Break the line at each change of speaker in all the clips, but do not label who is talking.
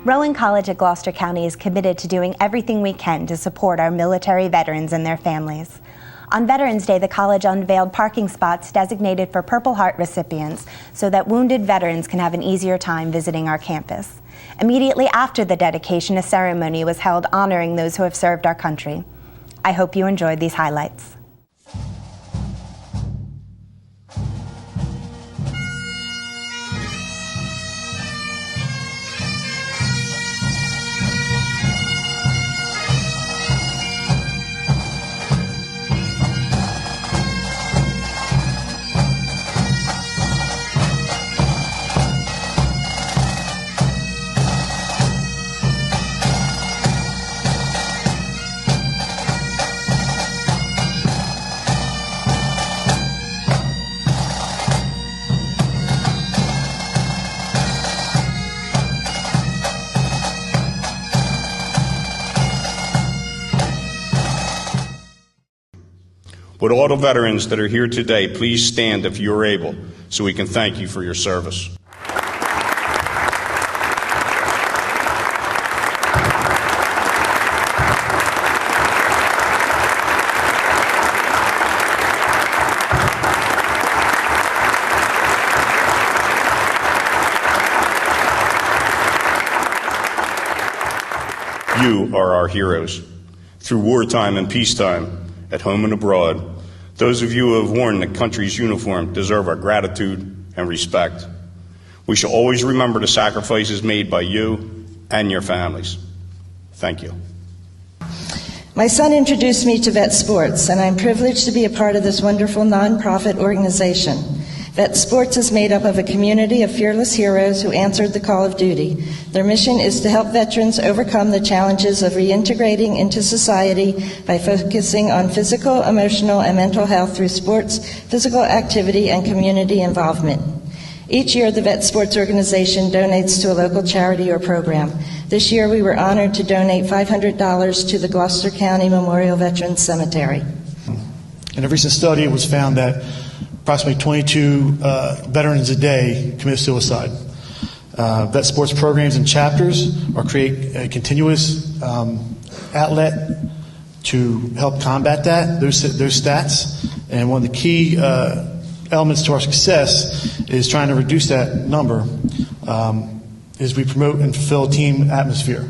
Rowan College at Gloucester County is committed to doing everything we can to support our military veterans and their families. On Veterans Day, the college unveiled parking spots designated for Purple Heart recipients so that wounded veterans can have an easier time visiting our campus. Immediately after the dedication, a ceremony was held honoring those who have served our country. I hope you enjoyed these highlights.
Would all the veterans that are here today please stand if you are able so we can thank you for your service. You are our heroes. Through wartime and peacetime, at home and abroad, those of you who have worn the country's uniform deserve our gratitude and respect. We shall always remember the sacrifices made by you and your families. Thank you.
My son introduced me to Vet Sports, and I'm privileged to be a part of this wonderful nonprofit organization. Vet Sports is made up of a community of fearless heroes who answered the call of duty. Their mission is to help veterans overcome the challenges of reintegrating into society by focusing on physical, emotional, and mental health through sports, physical activity, and community involvement. Each year, the Vet Sports organization donates to a local charity or program. This year, we were honored to donate $500 to the Gloucester County Memorial Veterans Cemetery.
In a recent study, it was found that approximately 22 veterans a day commit suicide. Vet Sports programs and chapters create a continuous outlet to help combat those stats. And one of the key elements to our success is trying to reduce that number as we promote and fulfill a team atmosphere.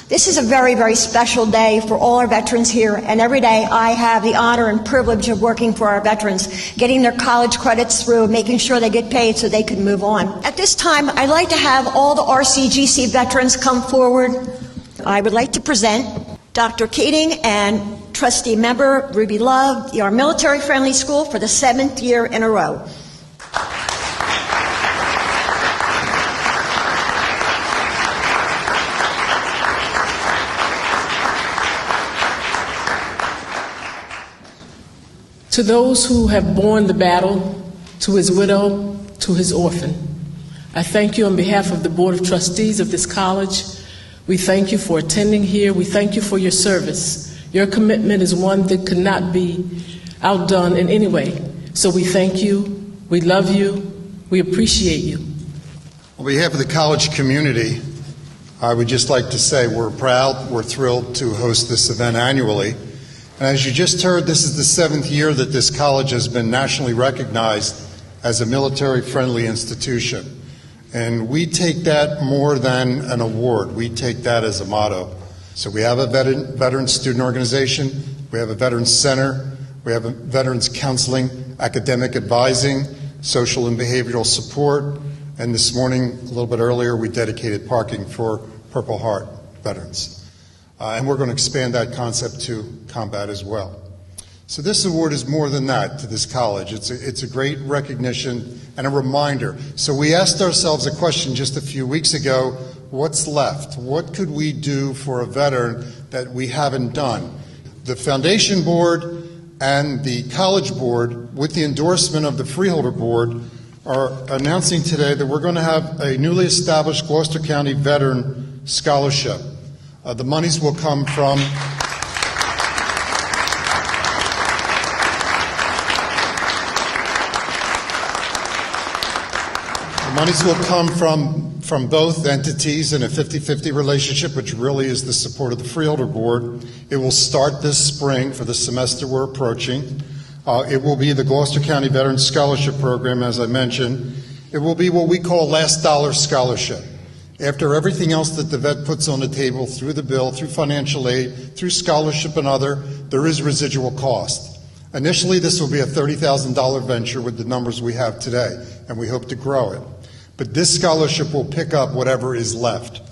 This is a very, very special day for all our veterans here, and every day I have the honor and privilege of working for our veterans, getting their college credits through, making sure they get paid so they can move on. At this time, I'd like to have all the RCGC veterans come forward. I would like to present Dr. Keating and trustee member Ruby Love, our military-friendly school for the 7th year in a row.
To those who have borne the battle, to his widow, to his orphan, I thank you on behalf of the Board of Trustees of this college. We thank you for attending here. We thank you for your service. Your commitment is one that could not be outdone in any way. So we thank you, we love you, we appreciate you.
On behalf of the college community, I would just like to say we're proud, we're thrilled to host this event annually. And as you just heard, this is the 7th year that this college has been nationally recognized as a military-friendly institution. And we take that more than an award. We take that as a motto. So we have a veterans student organization, we have a veterans center, we have a veterans counseling, academic advising, social and behavioral support, and this morning, a little bit earlier, we dedicated parking for Purple Heart veterans. And we're going to expand that concept to combat as well. So this award is more than that to this college. It's a great recognition and a reminder. So we asked ourselves a question just a few weeks ago, what's left? What could we do for a veteran that we haven't done? The Foundation Board and the College Board, with the endorsement of the Freeholder Board, are announcing today that we're going to have a newly established Gloucester County Veteran Scholarship. The monies will come from from both entities in a 50-50 relationship, which really is the support of the Freeholder Board. It will start this spring for the semester we're approaching. It will be the Gloucester County Veterans Scholarship Program, as I mentioned. It will be what we call last dollar scholarship. After everything else that the vet puts on the table through the bill, through financial aid, through scholarship and other, there is residual cost. Initially, this will be a $30,000 venture with the numbers we have today, and we hope to grow it. But this scholarship will pick up whatever is left.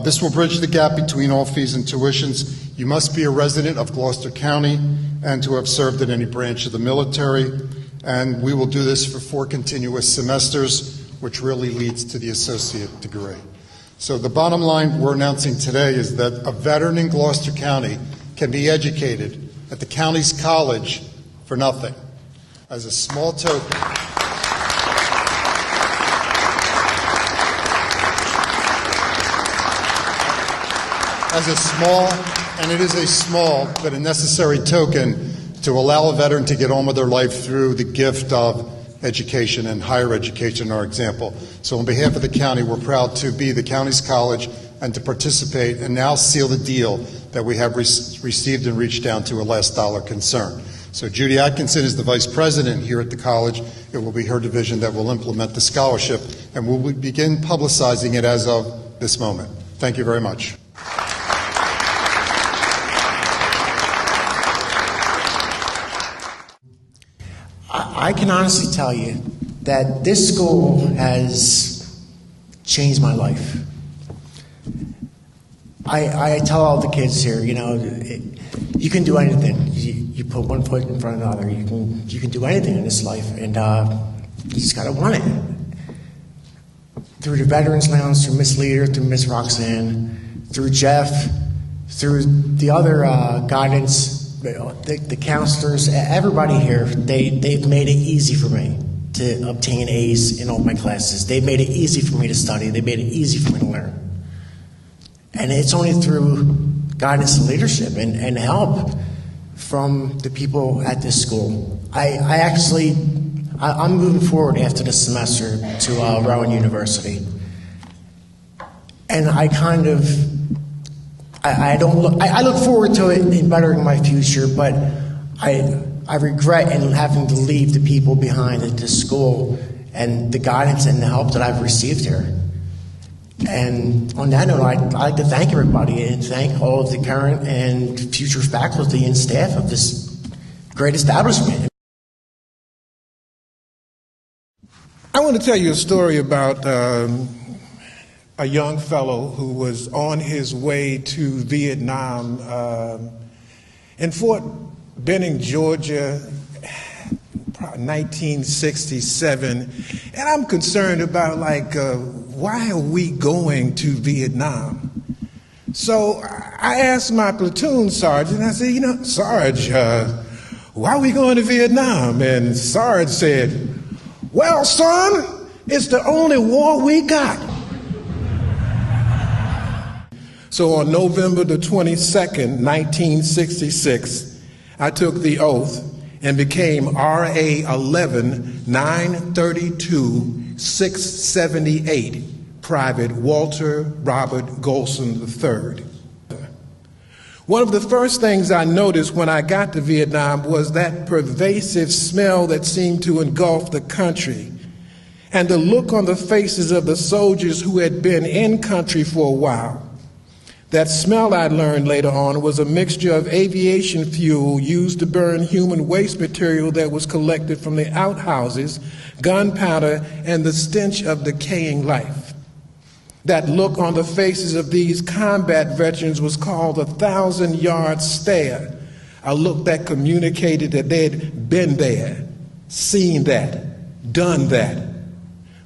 This will bridge the gap between all fees and tuitions. You must be a resident of Gloucester County and to have served in any branch of the military. And we will do this for 4 continuous semesters, which really leads to the associate degree. So the bottom line we're announcing today is that a veteran in Gloucester County can be educated at the county's college for nothing. As a small token, and it is a small but a necessary token to allow a veteran to get on with their life through the gift of education and higher education, our example. So on behalf of the county, we're proud to be the county's college and to participate and now seal the deal that we have received and reached down to a last dollar concern. So Judy Atkinson is the vice president here at the college. It will be her division that will implement the scholarship, and we'll begin publicizing it as of this moment. Thank you very much.
I can honestly tell you that this school has changed my life. I tell all the kids here, you know, you can do anything. You put one foot in front of another. You can do anything in this life, and you just gotta want it. Through the Veterans Lounge, through Miss Leader, through Miss Roxanne, through Jeff, through the other guidance, the counselors, everybody here, they've made it easy for me to obtain A's in all my classes. They've made it easy for me to study. They made it easy for me to learn. And it's only through guidance and leadership and help from the people at this school. I'm moving forward after this semester to Rowan University. And I look forward to it in bettering my future, but I regret in having to leave the people behind at this school and the guidance and the help that I've received here. And on that note, I'd like to thank everybody and thank all of the current and future faculty and staff of this great establishment.
I want to tell you a story about a young fellow who was on his way to Vietnam in Fort Benning, Georgia, 1967, and I'm concerned about why are we going to Vietnam? So I asked my platoon sergeant, I said, Sarge, why are we going to Vietnam? And Sarge said, well, son, it's the only war we got. So on November the 22nd, 1966, I took the oath and became RA 11 932 678, Private Walter Robert Gholson III. One of the first things I noticed when I got to Vietnam was that pervasive smell that seemed to engulf the country, and the look on the faces of the soldiers who had been in country for a while. That smell, I learned later on, was a mixture of aviation fuel used to burn human waste material that was collected from the outhouses, gunpowder, and the stench of decaying life. That look on the faces of these combat veterans was called a 1,000-yard stare, a look that communicated that they'd been there, seen that, done that.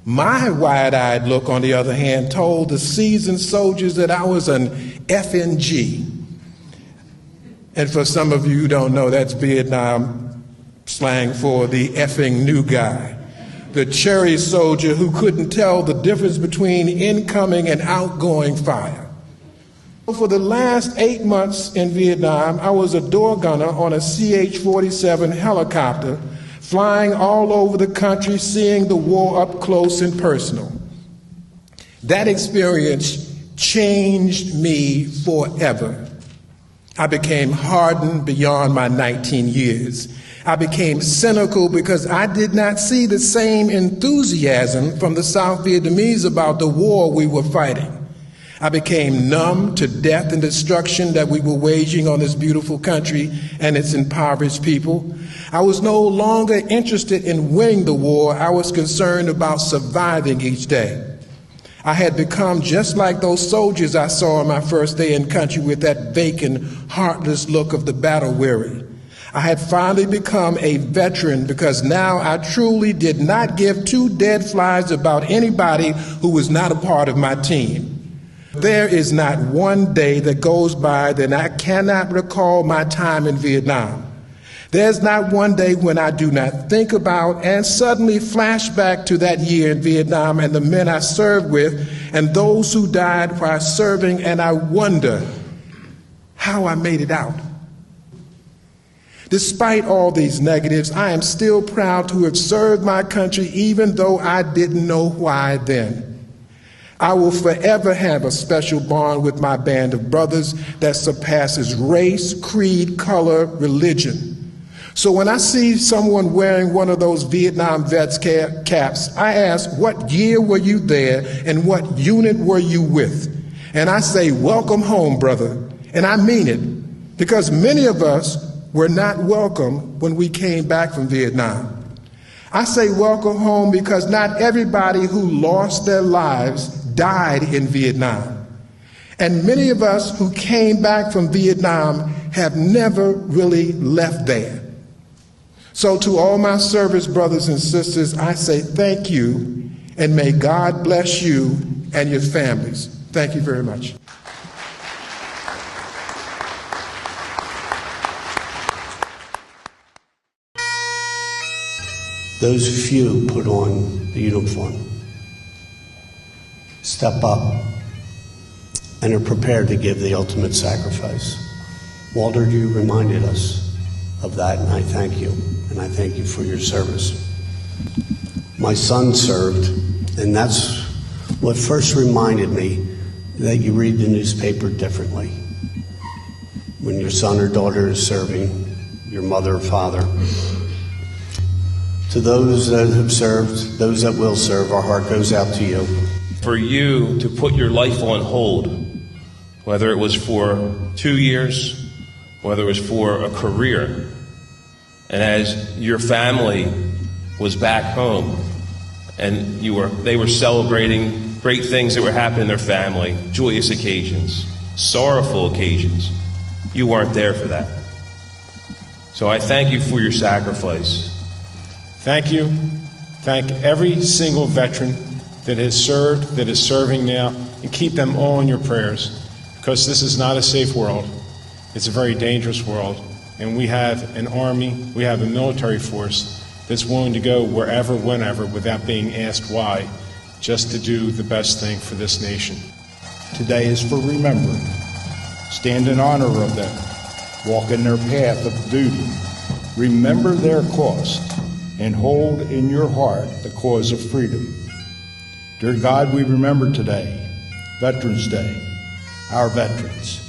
My wide-eyed look, on the other hand, told the seasoned soldiers that I was an FNG. And for some of you who don't know, that's Vietnam slang for the effing new guy. The cherry soldier who couldn't tell the difference between incoming and outgoing fire. For the last 8 months in Vietnam, I was a door gunner on a CH-47 helicopter, flying all over the country, seeing the war up close and personal. That experience changed me forever. I became hardened beyond my 19 years. I became cynical because I did not see the same enthusiasm from the South Vietnamese about the war we were fighting. I became numb to death and destruction that we were waging on this beautiful country and its impoverished people. I was no longer interested in winning the war. I was concerned about surviving each day. I had become just like those soldiers I saw on my first day in country with that vacant, heartless look of the battle weary. I had finally become a veteran because now I truly did not give two dead flies about anybody who was not a part of my team. There is not one day that goes by that I cannot recall my time in Vietnam. There's not one day when I do not think about and suddenly flash back to that year in Vietnam and the men I served with and those who died while serving, and I wonder how I made it out. Despite all these negatives, I am still proud to have served my country even though I didn't know why then. I will forever have a special bond with my band of brothers that surpasses race, creed, color, religion. So when I see someone wearing one of those Vietnam vets caps, I ask, what year were you there and what unit were you with? And I say, welcome home, brother. And I mean it, because many of us were not welcome when we came back from Vietnam. I say welcome home because not everybody who lost their lives died in Vietnam. And many of us who came back from Vietnam have never really left there. So to all my service brothers and sisters, I say thank you, and may God bless you and your families. Thank you very much.
Those few put on the uniform, step up, and are prepared to give the ultimate sacrifice. Walter, you reminded us of that, and I thank you, and I thank you for your service. My son served, and that's what first reminded me that you read the newspaper differently. When your son or daughter is serving, your mother or father. To those that have served, those that will serve, our heart goes out to you.
For you to put your life on hold, whether it was for 2 years, whether it was for a career, and as your family was back home and they were celebrating great things that were happening in their family, joyous occasions, sorrowful occasions, you weren't there for that. So I thank you for your sacrifice.
Thank you. Thank every single veteran that has served, that is serving now, and keep them all in your prayers, because this is not a safe world. It's a very dangerous world, and we have an army, we have a military force that's willing to go wherever, whenever, without being asked why, just to do the best thing for this nation.
Today is for remembering. Stand in honor of them. Walk in their path of duty. Remember their cost, and hold in your heart the cause of freedom. Dear God, we remember today, Veterans Day, our veterans.